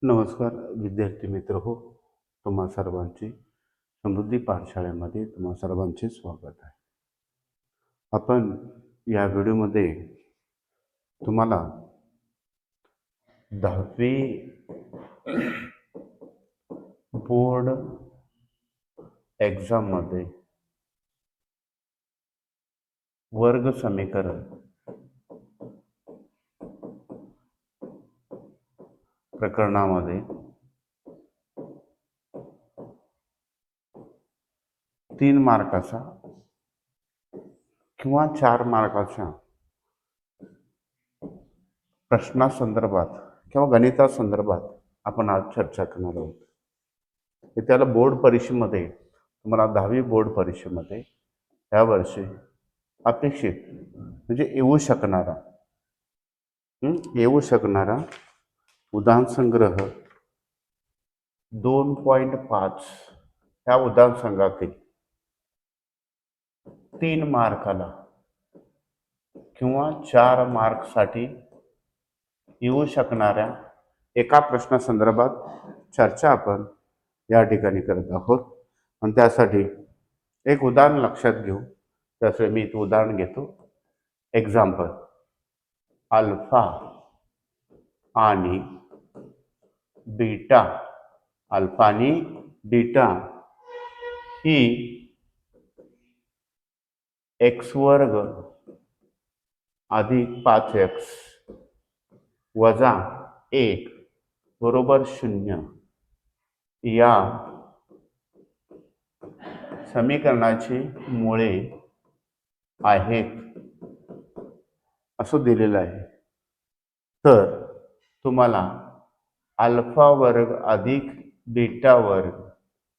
नमस्कार विद्यार्थी मित्र हो. तुम्हा सर्वांची समृद्धी पाठशाळेमध्ये तुम्हा सर्वांचे स्वागत आहे. आपण या व्हिडिओमध्ये तुम्हाला 10वी बोर्ड एक्झाममध्ये वर्ग समीकरण प्रकरणामध्ये 3 मार्काचा किंवा 4 मार्काच्या प्रश्नासंदर्भात किंवा गणितासंदर्भात आपण आज चर्चा करणार आहोत. हे त्याला बोर्ड परीक्षेमध्ये तुम्हाला 10वी बोर्ड परीक्षेमध्ये यावर्षी अपेक्षित म्हणजे येऊ शकणारा उदाहरण संग्रह 2.5 ह्या उदाहरण संघातील 3 मार्काला किंवा 4 मार्कसाठी येऊ शकणाऱ्या एका प्रश्नासंदर्भात चर्चा आपण या ठिकाणी करत आहोत. आणि त्यासाठी एक उदाहरण लक्षात घेऊ. त्यासाठी मी इथं उदाहरण घेतो. एक्झाम्पल, अल्फा आणि बीटा, अल्फा आणि बीटा ही x वर्ग अधिक 5x वजा 1 बरोबर 0 या समीकरणाची मुळे आहेत असं दिलेलं आहे. तर तुम्हाला अल्फा वर्ग अधिक बीटा वर्ग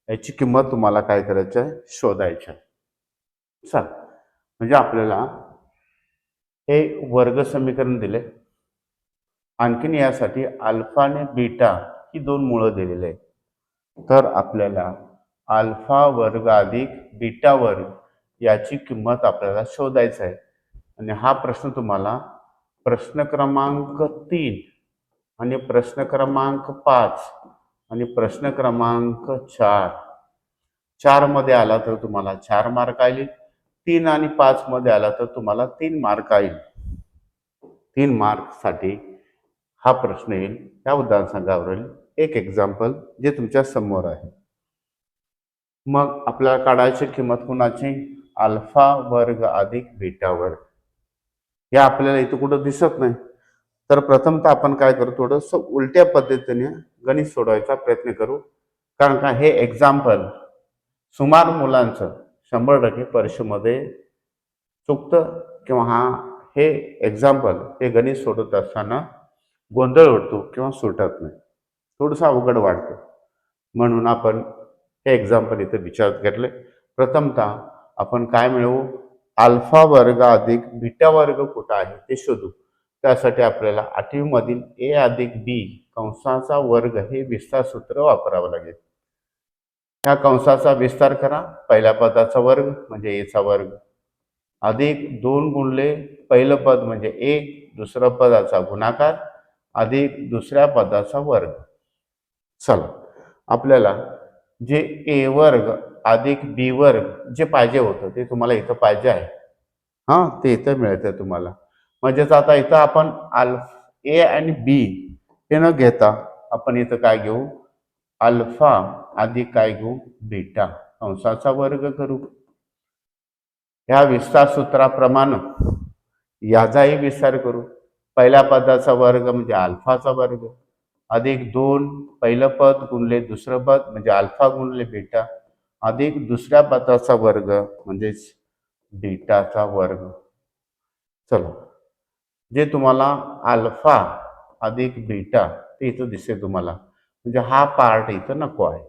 याची किंमत तुम्हाला काय करायचं आहे, शोधायची आहे. चल, म्हणजे आपल्याला हे वर्ग समीकरण दिले. आणखीन यासाठी अल्फा आणि बीटा ही 2 मुळं दिलेले आहेत. तर आपल्याला अल्फा वर्ग अधिक बीटा वर्ग याची किंमत आपल्याला शोधायचं आहे. आणि हा प्रश्न तुम्हाला प्रश्न क्रमांक 3 आणि प्रश्न क्रमांक 5 आणि प्रश्न क्रमांक 4 मध्ये आला तर तुम्हाला 4 मार्क येईल. 3 आणि 5 मध्ये आला तर तुम्हाला 3 मार्क येईल. 3 मार्कसाठी हा प्रश्न येईल. त्या उदाहरण संघावरील एक एक्झाम्पल जे तुमच्या समोर आहे. मग आपल्याला काढायची किंमत कोणाची, अल्फा वर्ग अधिक बीटा वर्ग. हे आपल्याला इथं कुठं दिसत नाही. तर प्रथमतः आपण काय करू, थोडंसं उलट्या पद्धतीने गणित सोडवायचा प्रयत्न करू. कारण का हे एक्झाम्पल सुमार मुलांचं 100% परीक्षेमध्ये चुकतं किंवा हे एक्झाम्पल हे गणित सोडत असताना गोंधळ उडतो किंवा सुटत नाही, थोडंसं अवघड वाटतं. म्हणून आपण हे एक्झाम्पल इथे विचारात घेतले. प्रथमतः आपण काय मिळवू, अल्फा वर्ग अधिक बीटा वर्ग कुठं आहे ते शोधू. त्यासाठी आपल्याला 8वी मधील ए अधिक बी कंसाचा वर्ग हे विस्तार सूत्र वापरावं लागेल. ह्या कंसाचा विस्तार करा. पहिल्या पदाचा वर्ग म्हणजे एचा वर्ग अधिक 2 गुणले पहिलं पद म्हणजे ए, दुसऱ्या पदाचा गुणाकार अधिक दुसऱ्या पदाचा वर्ग. चला, आपल्याला जे ए वर्ग अधिक बी वर्ग जे पाहिजे होतं ते तुम्हाला इथं पाहिजे आहे. ते इथं मिळतं तुम्हाला. म्हणजेच आता इथं आपण ए आणि बी हे न घेता आपण इथं काय घेऊ, अल्फा अधिक काय घेऊ, बीटा कंसाचा वर्ग करू. ह्या विस्तार सूत्राप्रमाणे याचाही विस्तार करू. पहिल्या पदाचा वर्ग म्हणजे अल्फाचा वर्ग अधिक 2 पहिलं पद गुणले दुसरं पद म्हणजे अल्फा गुणले बीटा अधिक दुसऱ्या पदाचा वर्ग म्हणजेच बीटाचा वर्ग. चला, जे तुम्हाला अल्फा अधिक बीटा ते इथं दिसेल तुम्हाला, म्हणजे हा पार्ट इथं नको आहे.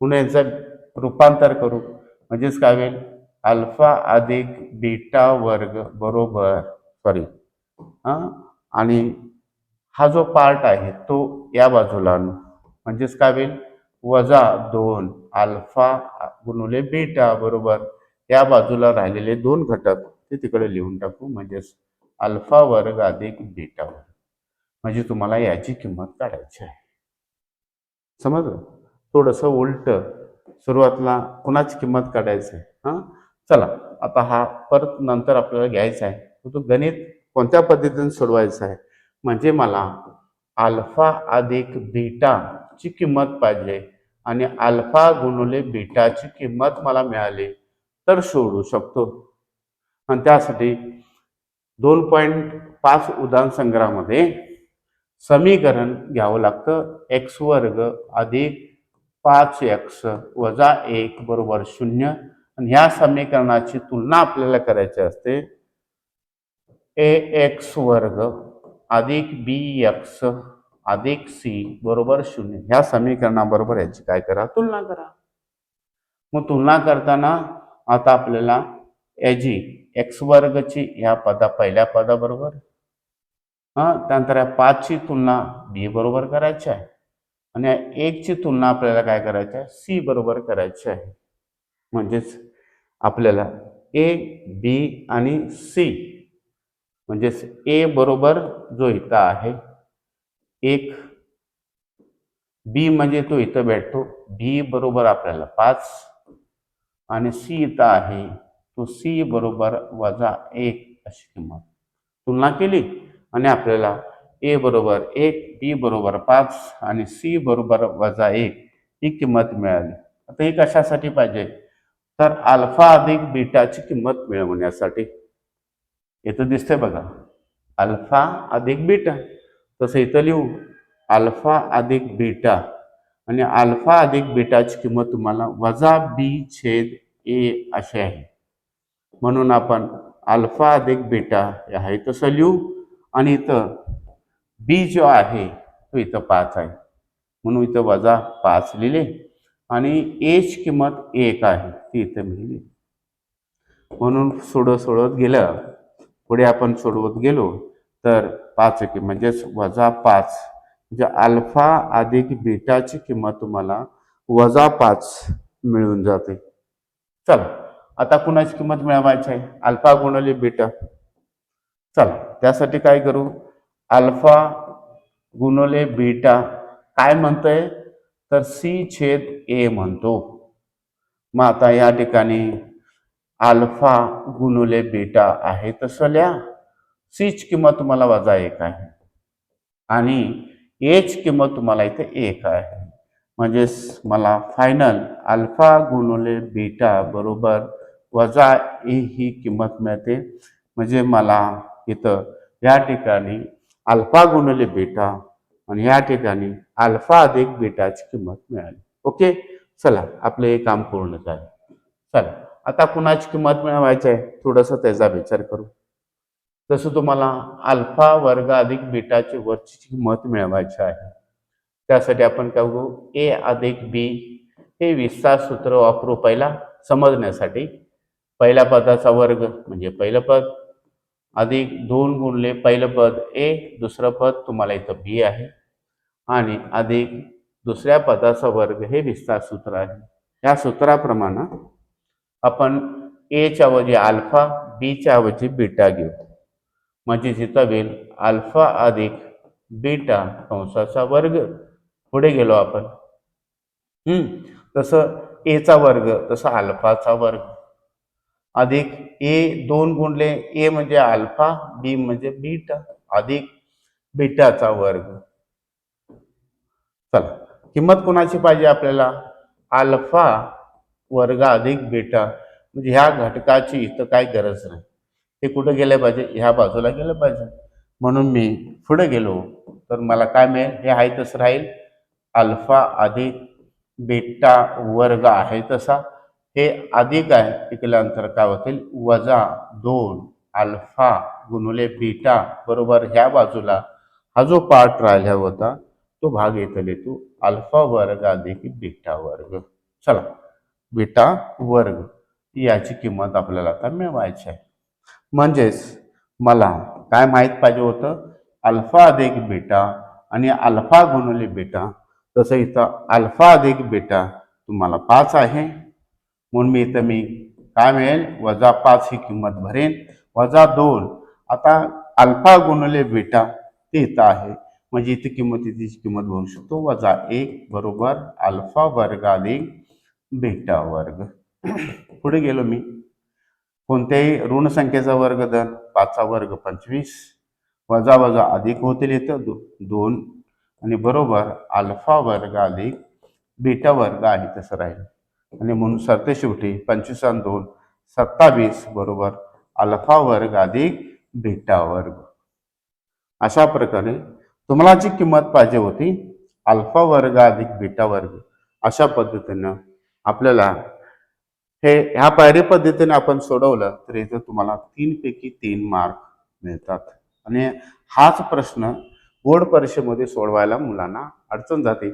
पुन्हा याचं रूपांतर करू. म्हणजेच काय होईल, अल्फा अधिक बीटा वर्ग बरोबर आणि हा जो पार्ट आहे तो या बाजूला आणू. म्हणजेच काय होईल, वजा 2 अल्फा गुणिले बीटा बरोबर या बाजूला राहिलेले 2 घटक ते तिकडे लिहून टाकू. म्हणजेच अल्फा वर्ग अधिक बीटा वर्ग. म्हणजे तुम्हाला याची किंमत काढायची आहे. समजलं? थोडंसं उलट सुरुवातीला कुणाची किंमत काढायची हां. चला आता हा परत नंतर आपल्याला घ्यायचा आहे. तो गणित कोणत्या पद्धतीने सोडवायचं आहे म्हणजे मला अल्फा अधिक बीटाची किंमत पाहिजे आणि अल्फा गुणिले बीटाची किंमत मला मिळाली तर सोडवू शकतो. आणि त्यासाठी 2.5 उदाहरण संग्रहामध्ये समीकरण घ्यावं लागतं. एक्स वर्ग अधिक 5x वजा 1 बरोबर 0. आणि ह्या समीकरणाची तुलना आपल्याला करायची असते. ax वर्ग अधिक bx अधिक c बरोबर 0 ह्या समीकरणाबरोबर याची काय करा, तुलना करा. मग तुलना करताना आता आपल्याला याची एक्स वर्गची ह्या पहिल्या पदाबरोबर त्यानंतर या 5ची तुलना बी बरोबर करायची आहे आणि 1ची तुलना आपल्याला काय करायची आहे, सी बरोबर करायची आहे. म्हणजेच आपल्याला ए बी आणि सी म्हणजेच ए बरोबर जो इथं आहे 1, बी म्हणजे तो इथं भेटतो, बी बरोबर आपल्याला 5 आणि सी इथं आहे तो सी बरोबर वजा 1 अशी किंमत तुलना केली आणि आपल्याला ए बरोबर 1, बी बरोबर 5 आणि सी बरोबर वजा 1 ही किंमत मिळाली. आता ही कशासाठी पाहिजे तर अल्फा अधिक बीटाची किंमत मिळवण्यासाठी. इथं दिसतंय बघा अल्फा अधिक बीटा, तसं इथं लिहू अल्फा अधिक बीटा आणि अल्फा अधिक बीटाची किंमत तुम्हाला वजा बी छेद ए अशी आहे. म्हणून आपण अल्फा अधिक बीटा आहे तसं लिहू आणि इथं बी जो आहे तो इथं 5 आहे म्हणून इथं वजा 5 लिहिले आणि एची किंमत 1 आहे ती इथं मिळली. म्हणून सोडवत गेलं पुढे आपण सोडवत गेलो तर 5 म्हणजेच वजा 5 म्हणजे अल्फा अधिक बीटाची किंमत तुम्हाला वजा 5 मिळून जाते. चला आता कुणाची किंमत मिळवायची आहे, अल्फा गुणिले बीटा. चला त्यासाठी काय करू, अल्फा गुणिले बीटा काय म्हणतोय तर सी छेद ए म्हणतो. मग आता या ठिकाणी अल्फा गुणिले बीटा आहे तसं लिहा. सीची किंमत तुम्हाला वजा 1 आहे आणि एची किंमत तुम्हाला इथे 1 आहे. म्हणजेच मला फायनल अल्फा गुणिले बीटा बरोबर वजा ए ही किंमत मिळते. म्हणजे मला इथं या ठिकाणी अल्फा गुणिले बीटा आणि या ठिकाणी अल्फा अधिक बीटाची किंमत मिळाली. ओके चला आपलं हे काम पूर्ण झालं. चला आता कुणाची किंमत मिळवायची आहे थोडंसं त्याचा विचार करू. जसं तुम्हाला अल्फा वर्ग अधिक बीटाची वरची किंमत मिळवायची आहे त्यासाठी आपण काय करू, ए अधिक बी हे विस्तार सूत्र वापरू. पहिला समजण्यासाठी पहिल्या पदाचा वर्ग म्हणजे पहिलं पद अधिक 2 गुणिले पहिलं पद ए, दुसरं पद तुम्हाला इथं बी आहे आणि अधिक दुसऱ्या पदाचा वर्ग हे विस्तार सूत्र आहे. या सूत्राप्रमाणे आपण एच्या ऐवजी अल्फा, बीच्या ऐवजी बीटा घेऊ. म्हणजे जिथं होईल अल्फा अधिक बीटा कंसाचा वर्ग. पुढे गेलो आपण तसं एचा वर्ग तसं अल्फाचा वर्ग अधिक ए 2 गुणले ए म्हणजे अल्फा, बी म्हणजे बीटा अधिक बीटाचा वर्ग. चला किंमत कोणाची पाहिजे आपल्याला, अल्फा वर्ग अधिक बीटा. म्हणजे ह्या घटकाची इथं काय गरज नाही, ते कुठं गेलं पाहिजे, ह्या बाजूला गेलं पाहिजे. म्हणून मी पुढे गेलो तर मला काय मिळेल, हे आहे तसं राहील अल्फा अधिक बीटा वर्ग आहे तसा. हे अधिक आहे ते केल्यानंतर काय होतील वजा 2 अल्फा गुणिले बीटा बरोबर ह्या बाजूला हा जो पार्ट राहिला होता तो भाग इथं लिहितो अल्फा वर्ग अधिक बीटा वर्ग. चला बीटा वर्ग याची किंमत आपल्याला आता मिळवायची आहे. म्हणजेच मला काय माहीत पाहिजे होतं, अल्फा अधिक बीटा आणि अल्फा गुणिले बीटा. तसं इथं अल्फा अधिक बीटा तुम्हाला 5 आहे म्हणून मी काय मिळेल वजा 5 ही किंमत भरेन वजा 2. आता अल्फा गुणिले बीटा ते इथं आहे म्हणजे इथे किंमत तिची किंमत बनवू शकतो -1 बरोबर अल्फा वर्ग अधिक बीटा वर्ग. पुढे गेलो मी. कोणत्याही ऋण संख्येचा वर्ग धन 5चा वर्ग 25 वजा वजा अधिक होतील इथं 2 आणि बरोबर अल्फा वर्ग अधिक बीटा वर्ग आहे तसं राहील. आणि म्हणून सरते शेवटी 25 आणि 2 27 बरोबर अल्फा वर्ग अधिक बीटा वर्ग. अशा प्रकारे तुम्हाला जी किंमत पाहिजे होती अल्फा वर्ग अधिक बीटा वर्ग, अशा पद्धतीनं आपल्याला ह्या पायरी पद्धतीने आपण सोडवलं तर इथं तुम्हाला 3 पैकी 3 मार्क मिळतात. आणि हाच प्रश्न बोर्ड परीक्षेमध्ये सोडवायला मुलांना अडचण जाते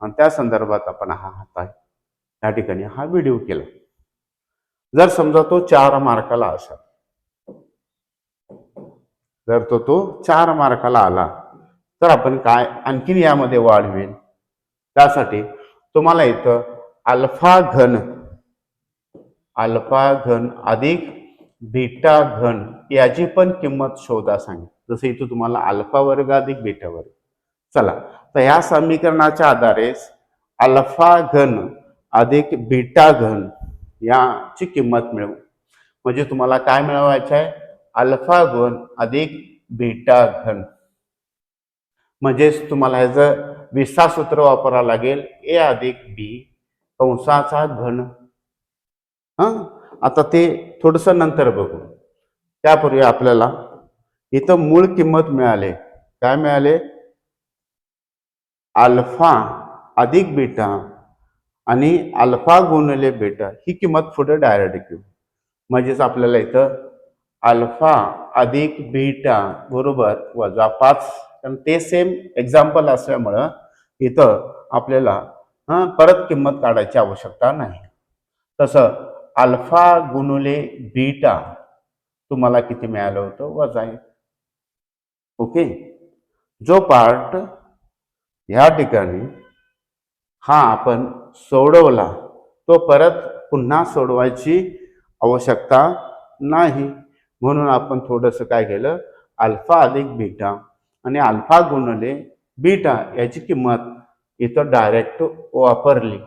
आणि त्या संदर्भात आपण त्या ठिकाणी हा व्हिडिओ केला. जर समजा तो 4 मार्काला असेल, जर तो 4 मार्काला आला तर आपण काय आणखीन यामध्ये वाढ होईल. त्यासाठी तुम्हाला इथं अल्फा घन अधिक बीटा घन याची पण किंमत शोधा सांगितली. जसं इथं तुम्हाला अल्फा वर्ग अधिक बीटा वर्ग. चला तर ह्या समीकरणाच्या आधारे अल्फा घन अधिक बीटा घन याची किंमत मिळवू. म्हणजे तुम्हाला काय मिळवायचं आहे अल्फा घन अधिक बीटा घन. म्हणजेच तुम्हाला ह्याचं विस्तार सूत्र वापरावं लागेल ए अधिक बी कंसाचा घन. आता ते थोडस नंतर बघू. त्यापूर्वी आपल्याला इथं मूळ किंमत मिळाले. काय मिळाले अल्फा अधिक बीटा आणि अल्फा गुणिले बीटा ही किंमत पुढे डायरेक्ट घेऊ. म्हणजेच आपल्याला इथं अल्फा अधिक बीटा बरोबर -5. कारण ते सेम एक्झाम्पल असल्यामुळं इथं आपल्याला परत किंमत काढायची आवश्यकता नाही. तसं अल्फा गुणिले बीटा तुम्हाला किती मिळालं होतं -1. ओके. जो पार्ट ह्या ठिकाणी हा आपण सोडवला तो परत पुन्हा सोडवायची आवश्यकता नाही. म्हणून आपण थोडंसं काय केलं अल्फा अधिक बीटा आणि अल्फा गुणिले बीटा याची किंमत इथं डायरेक्ट वापरली.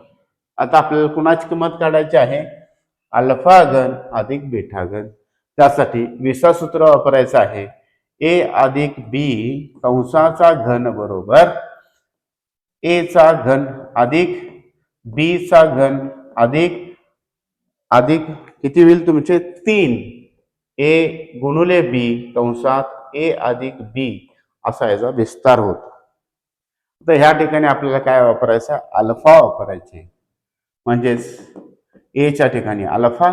आता आपल्याला कुणाची किंमत काढायची आहे अल्फा घन अधिक बीटा घन. त्यासाठी विस्तार सूत्र वापरायचं आहे ए अधिक बी कंसाचा घन बरोबर ए चा घन अधिक बी चा घन अधिक किती होईल तुमचे 3 ए गुणिले बी कंसात ए अधिक बी असा याचा विस्तार होतो. तर ह्या ठिकाणी आपल्याला काय वापरायचं अल्फा वापरायचे. म्हणजेच ए च्या ठिकाणी अल्फा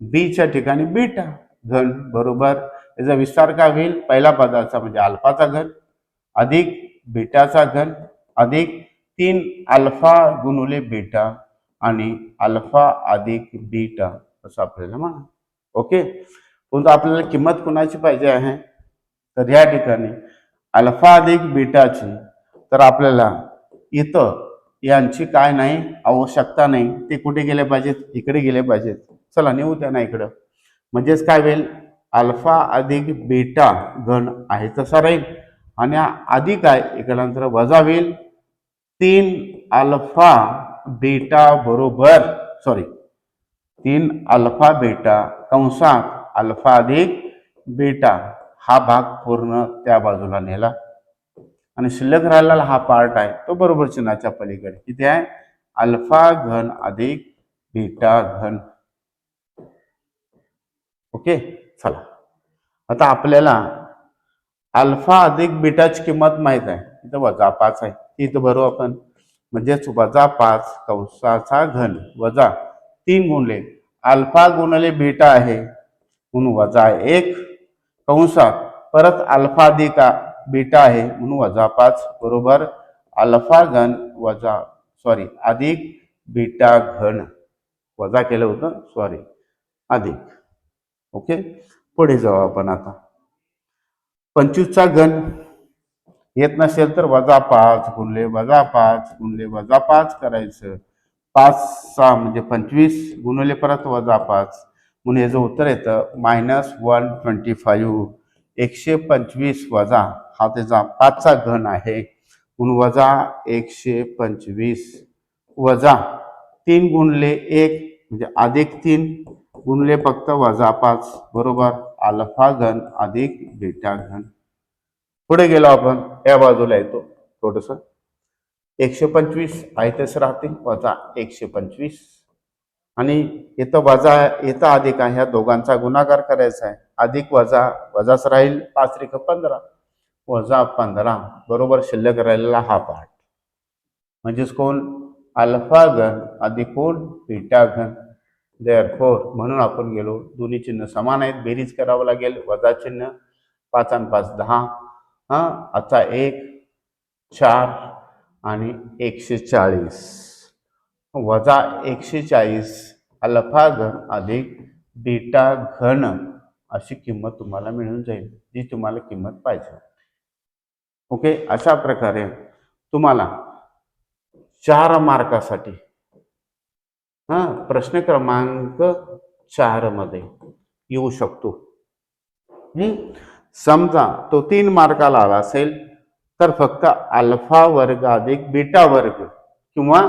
बी च्या ठिकाणी बीटा घन बरोबर याचा विस्तार काय होईल पहिल्या पदाचा म्हणजे अल्फाचा घन अधिक बीटाचा घन अधिक 3 अल्फा गुणिले बीटा आणि अल्फा अधिक बीटा असं आपल्याला म्हणा. ओके. परंतु आपल्याला किंमत कुणाची पाहिजे आहे तर या ठिकाणी अल्फा अधिक बीटाची तर आपल्याला इथं यांची काय नाही आवश्यकता नाही. ते कुठे गेले पाहिजेत इकडे गेले पाहिजेत. चला नेऊ त्यांना इकडं. म्हणजेच काय होईल अल्फा अधिक बीटा घन आहे तसा राहील आणि अधिक आहे इकडे वजा होईल 3 अल्फा बीटा बरोबर 3 अल्फा बीटा कंसात अल्फा अधिक बीटा हा भाग पूर्ण त्या बाजूला नेला आणि शिल्लक राहिलेला हा पार्ट आहे तो बरोबर चिन्हाच्या पलीकडे किती आहे अल्फा घन अधिक बीटा घन. ओके. चला आता आपल्याला अल्फा अधिक बीटाची किंमत माहित आहे. इथं -5 आहे इथं भरू आपण. म्हणजेच -5 कंसाचा घन वजा 3 गुणिले अल्फा गुणिले बीटा आहे म्हणून -1 कंसात परत अल्फा अधिक बीटा आहे म्हणून -5 बरोबर अल्फा घन अधिक बीटा घन वजा केलं होतं अधिक. ओके. पुढे जाऊ आपण. आता 25चा घन येत नसेल तर -5 गुणिले -5 गुणिले -5 करायचं. 5 म्हणजे 25 गुणिले परत -5 म्हणून याचं उत्तर येतं -125. 125 वजा हा त्याचा 5चा घन आहे, म्हणून वजा 125 वजा 3 गुणले 1 म्हणजे अधिक 3 गुणले फक्त वजा 5 बरोबर अल्फा घन अधिक बीटा घन. पुढे गेलो आपण, या बाजूला येतो थोडस. 125 आहे तसं राहते, वजा 125 आणि इथं वजा इथं अधिक आहे, ह्या दोघांचा गुणाकार करायचा आहे. अधिक वजा वजाच राहील, 5 त्रिक 15 वजा 15 बरोबर शिल्लक राहिलेला हा पार्ट म्हणजेच कोण अल्फा घन अधिक कोण बीटा घन. देअरफॉर म्हणून आपण गेलो, दोन्ही चिन्ह समान आहेत, बेरीज करावं लागेल. वजा चिन्ह 5 आणि 5 10 हा आता 1 4 आणि 140 वजा 140 अल्फा घन अधिक बीटा घन अशी किंमत तुम्हाला मिळून जाईल, जी तुम्हाला किंमत पाहिजे. ओके, अशा प्रकारे तुम्हाला 4 मार्कासाठी प्रश्न क्रमांक 4 मध्ये येऊ शकतो. समजा तो 3 मार्काला आला असेल तर फक्त अल्फा वर्ग अधिक बीटा वर्ग किंवा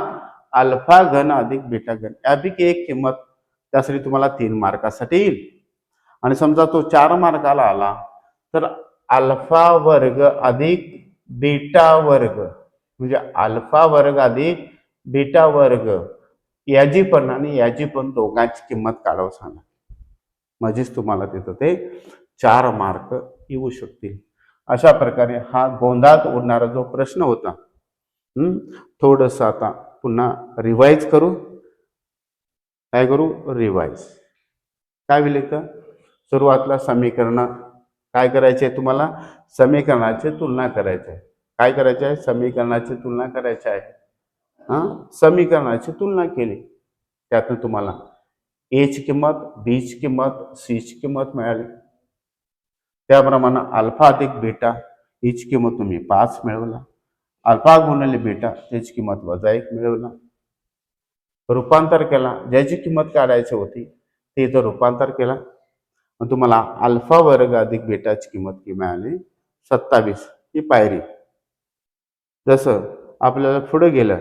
अल्फा घन अधिक बीटा घन यापैकी एक किंमत त्यासाठी तुम्हाला 3 मार्कासाठी येईल. आणि समजा तो 4 मार्काला आला तर अल्फा वर्ग अधिक बीटा वर्ग म्हणजे अल्फा वर्ग अधिक बीटा वर्ग याची पण आणि याची पण दोघांची किंमत काढावं सांगा, म्हणजेच तुम्हाला तिथं ते 4 मार्क येऊ शकतील. अशा प्रकारे हा गोंधळात उडणारा जो प्रश्न होता, थोडंसं आता पुन्हा रिवाइज करू. काय करू? रिवाइज. काय होईल इथं? सुरुवातीला समीकरण काय करायचे तुम्हाला? समीकरणाची तुलना करायची आहे. काय करायचे आहे? समीकरणाची तुलना करायची आहे. समीकरणाची तुलना केली, त्यातून तुम्हाला ए ची किंमत, बी ची किंमत, सी ची किंमत मिळाली. त्याप्रमाणे अल्फा अधिक बीटा हिची किंमत तुम्ही 5 मिळवला. अल्फा गुणिले बीटा त्याची किंमत वजा 1 मिळवला. रूपांतर केला, ज्याची किंमत काढायची होती ते इथं रूपांतर केला, तुम्हाला अल्फा वर्ग अधिक बीटाची किंमत मिळाली 27. ही पायरी. जसं आपल्याला पुढे गेलं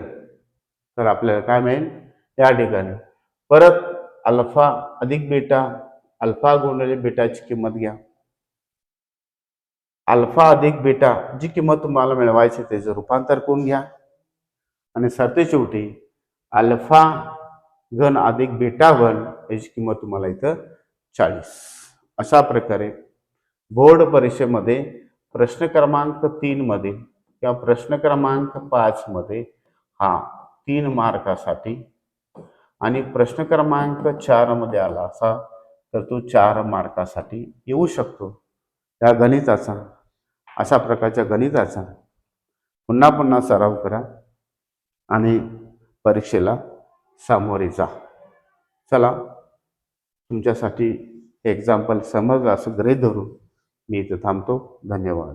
तर आपल्याला काय मिळेल? या ठिकाणी परत अल्फा अधिक बीटा, अल्फा गुणिले बीटाची किंमत घ्या. अल्फा अधिक बीटा जी किंमत तुम्हाला मिळवायची त्याचं रूपांतर करून घ्या आणि सरतेशेवटी अल्फा घन अधिक बीटा घन याची किंमत तुम्हाला इथं 40. अशा प्रकारे बोर्ड परीक्षेमध्ये प्रश्न क्रमांक 3 मध्ये किंवा प्रश्न क्रमांक 5 मध्ये हा 3 मार्कासाठी आणि प्रश्न क्रमांक 4 मध्ये आला असा तर तो 4 मार्कासाठी येऊ शकतो. त्या गणिताचा, अशा प्रकारच्या गणिताचा पुन्हा पुन्हा सराव करा आणि परीक्षेला सामोरे जा. चला, तुमच्यासाठी एक्झाम्पल समजलं असं गृहीत धरून मी इथं थांबतो. धन्यवाद.